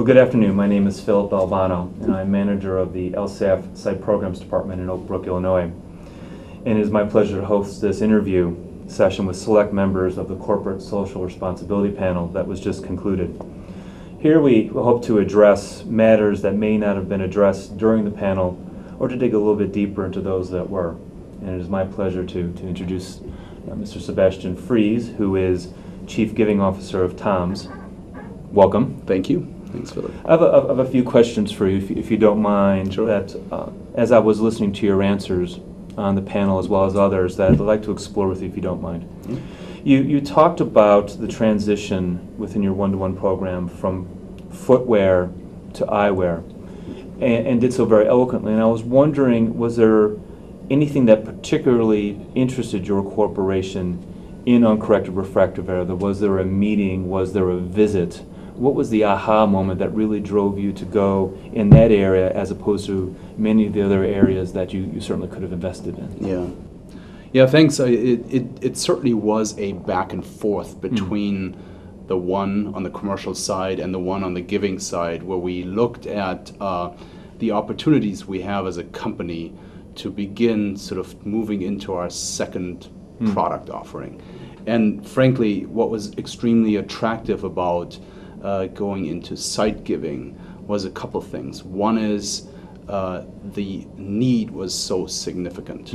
Well, good afternoon. My name is Philip Albano, and I'm manager of the LSAF Site Programs Department in Oak Brook, Illinois. And it is my pleasure to host this interview session with select members of the Corporate Social Responsibility Panel that was just concluded. Here we hope to address matters that may not have been addressed during the panel, or to dig a little bit deeper into those that were. And it is my pleasure to introduce Mr. Sebastian Fries, who is Chief Giving Officer of TOMS. Welcome. Thank you. Thanks, Philip. I have a few questions for you, if you don't mind. Sure. That as I was listening to your answers on the panel, as well as others, that I'd like to explore with you, if you don't mind. Mm-hmm. You talked about the transition within your one-to-one program from footwear to eyewear, and did so very eloquently. And I was wondering, was there anything that particularly interested your corporation in uncorrected refractive error? Was there a meeting? Was there a visit? What was the aha moment that really drove you to go in that area as opposed to many of the other areas that you certainly could have invested in? Yeah, thanks. It certainly was a back and forth between the one on the commercial side and the one on the giving side, where we looked at the opportunities we have as a company to begin sort of moving into our second product offering. And frankly, what was extremely attractive about going into site giving was a couple things. One is the need was so significant.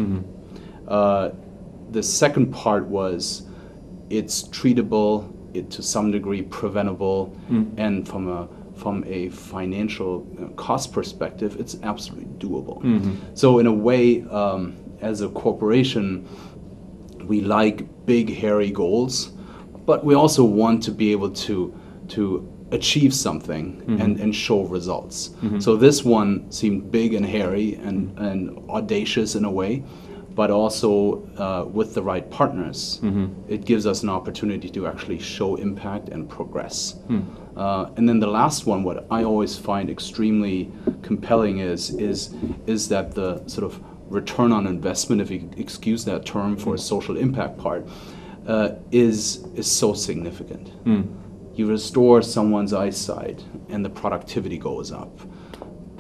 The second part was it's treatable, to some degree preventable, and from a financial cost perspective, it's absolutely doable. So in a way, as a corporation, we like big, hairy goals, but we also want to be able to achieve something and show results. So this one seemed big and hairy and audacious in a way, but also with the right partners, it gives us an opportunity to actually show impact and progress. And then the last one, what I always find extremely compelling is that the sort of return on investment, if you excuse that term for a social impact part, is so significant. You restore someone's eyesight and the productivity goes up,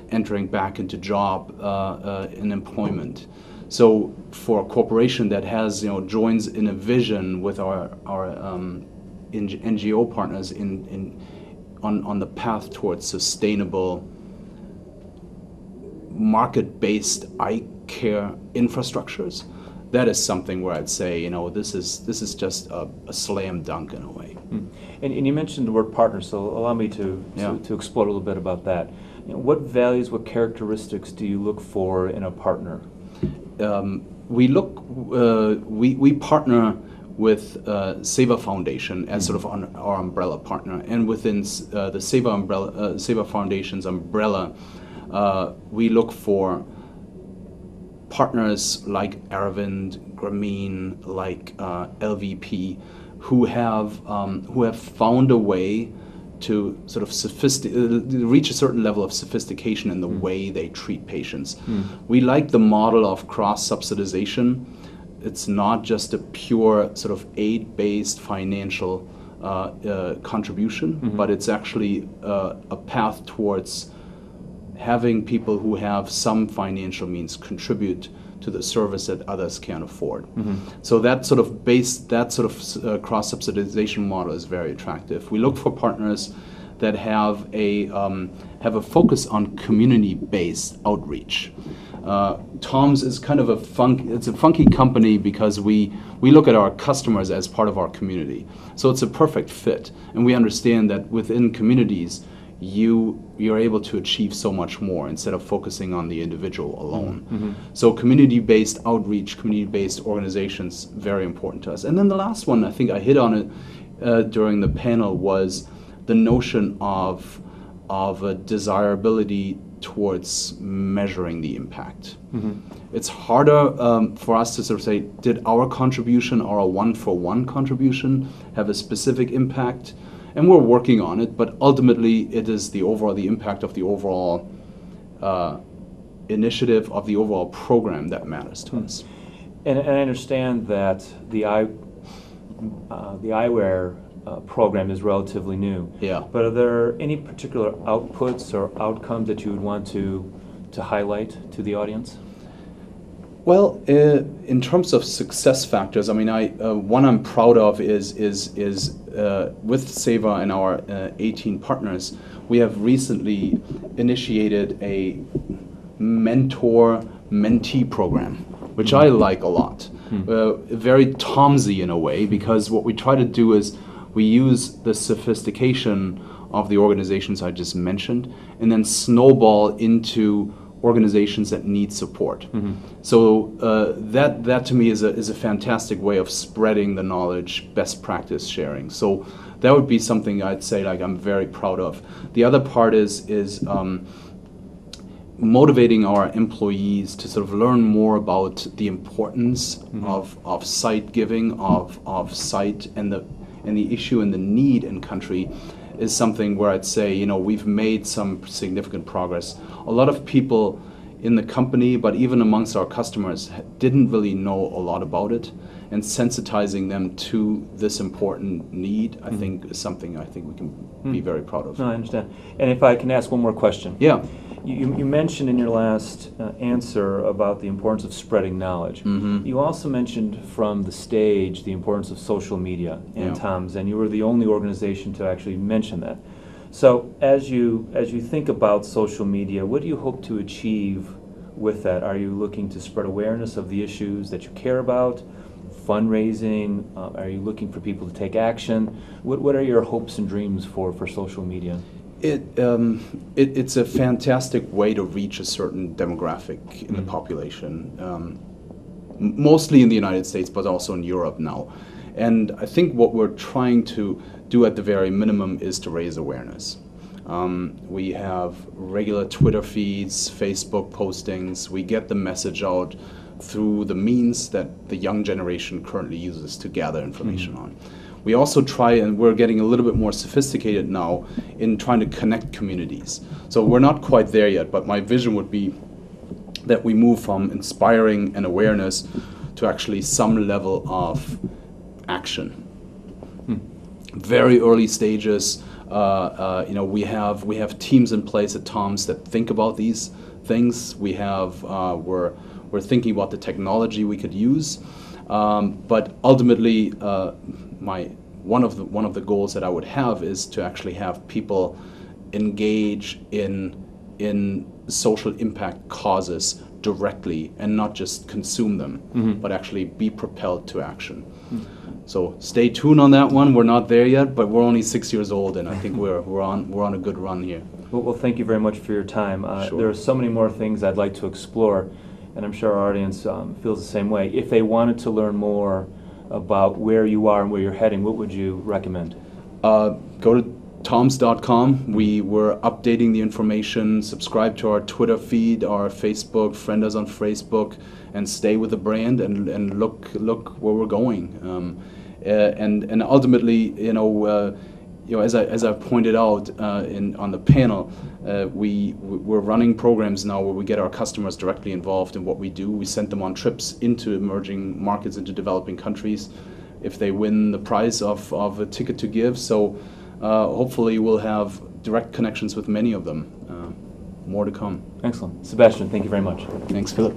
entering back into job and employment. So for a corporation that has, joins in a vision with our NGO partners on the path towards sustainable market-based eye care infrastructures, that is something where I'd say, this is just a slam dunk in a way. And you mentioned the word partner, so allow me to explore a little bit about that. What values, what characteristics do you look for in a partner? We partner with SEVA Foundation as sort of our umbrella partner, and within the SEVA Foundation's umbrella, we look for partners like Aravind, Grameen, like LVP, who have found a way to sort of reach a certain level of sophistication in the way they treat patients. We like the model of cross-subsidization. It's not just a pure sort of aid-based financial contribution, but it's actually a path towards having people who have some financial means contribute to the service that others can't afford. So that sort of cross-subsidization model is very attractive. We look for partners that have a focus on community-based outreach. TOMS is kind of a funky company because we look at our customers as part of our community. So it's a perfect fit, and we understand that within communities, you're able to achieve so much more instead of focusing on the individual alone. So community-based outreach, community-based organizations, very important to us. And then the last one, I think I hit on it during the panel, was the notion of a desirability towards measuring the impact. It's harder for us to sort of say, did our contribution or a one-for-one contribution have a specific impact? And we're working on it, but ultimately it is the impact of the overall initiative of the overall program that matters to us. And I understand that the eyewear program is relatively new. Yeah. But are there any particular outputs or outcomes that you would want to highlight to the audience? Well, in terms of success factors, I mean, one I'm proud of is with SEVA and our 18 partners, we have recently initiated a mentor-mentee program, which I like a lot. Very TOMSy in a way, because what we try to do is we use the sophistication of the organizations I just mentioned and then snowball into organizations that need support. So that to me is a fantastic way of spreading the knowledge, best practice sharing. So that would be something I'd say like I'm very proud of. The other part is motivating our employees to sort of learn more about the importance of site giving, of site and the issue and the need in country is something where I'd say, you know, we've made some significant progress. A lot of people in the company, but even amongst our customers, didn't really know a lot about it, and sensitizing them to this important need, I think, is something I think we can be very proud of. No, I understand. And if I can ask one more question. Yeah. You mentioned in your last answer about the importance of spreading knowledge. You also mentioned from the stage the importance of social media and TOMS, and you were the only organization to actually mention that. So as you think about social media, what do you hope to achieve with that? Are you looking to spread awareness of the issues that you care about? Fundraising? Are you looking for people to take action? What are your hopes and dreams for social media? It's a fantastic way to reach a certain demographic in the population, mostly in the United States, but also in Europe now. And I think what we're trying to do at the very minimum is to raise awareness. We have regular Twitter feeds, Facebook postings. We get the message out through the means that the young generation currently uses to gather information on. We also try, and we're getting a little bit more sophisticated now in trying to connect communities. So we're not quite there yet, but my vision would be that we move from inspiring and awareness to actually some level of action. Very early stages. You know, we have teams in place at TOMS that think about these things. We have we're thinking about the technology we could use, but ultimately, one of the goals that I would have is to actually have people engage in social impact causes directly and not just consume them, but actually be propelled to action. So stay tuned on that one. We're not there yet, but we're only 6 years old, and I think we're on a good run here. Well, thank you very much for your time. Sure. There are so many more things I'd like to explore, and I'm sure our audience feels the same way. If they wanted to learn more about where you are and where you're heading, what would you recommend? Go to TOMS.com. We were updating the information. Subscribe to our Twitter feed, our Facebook, friend us on Facebook, and stay with the brand and look where we're going. And ultimately, you know, as I pointed out on the panel, we're running programs now where we get our customers directly involved in what we do. We send them on trips into emerging markets, into developing countries, if they win the prize of a ticket to give. So hopefully we'll have direct connections with many of them. More to come. Excellent. Sebastian, thank you very much. Thanks, Philip.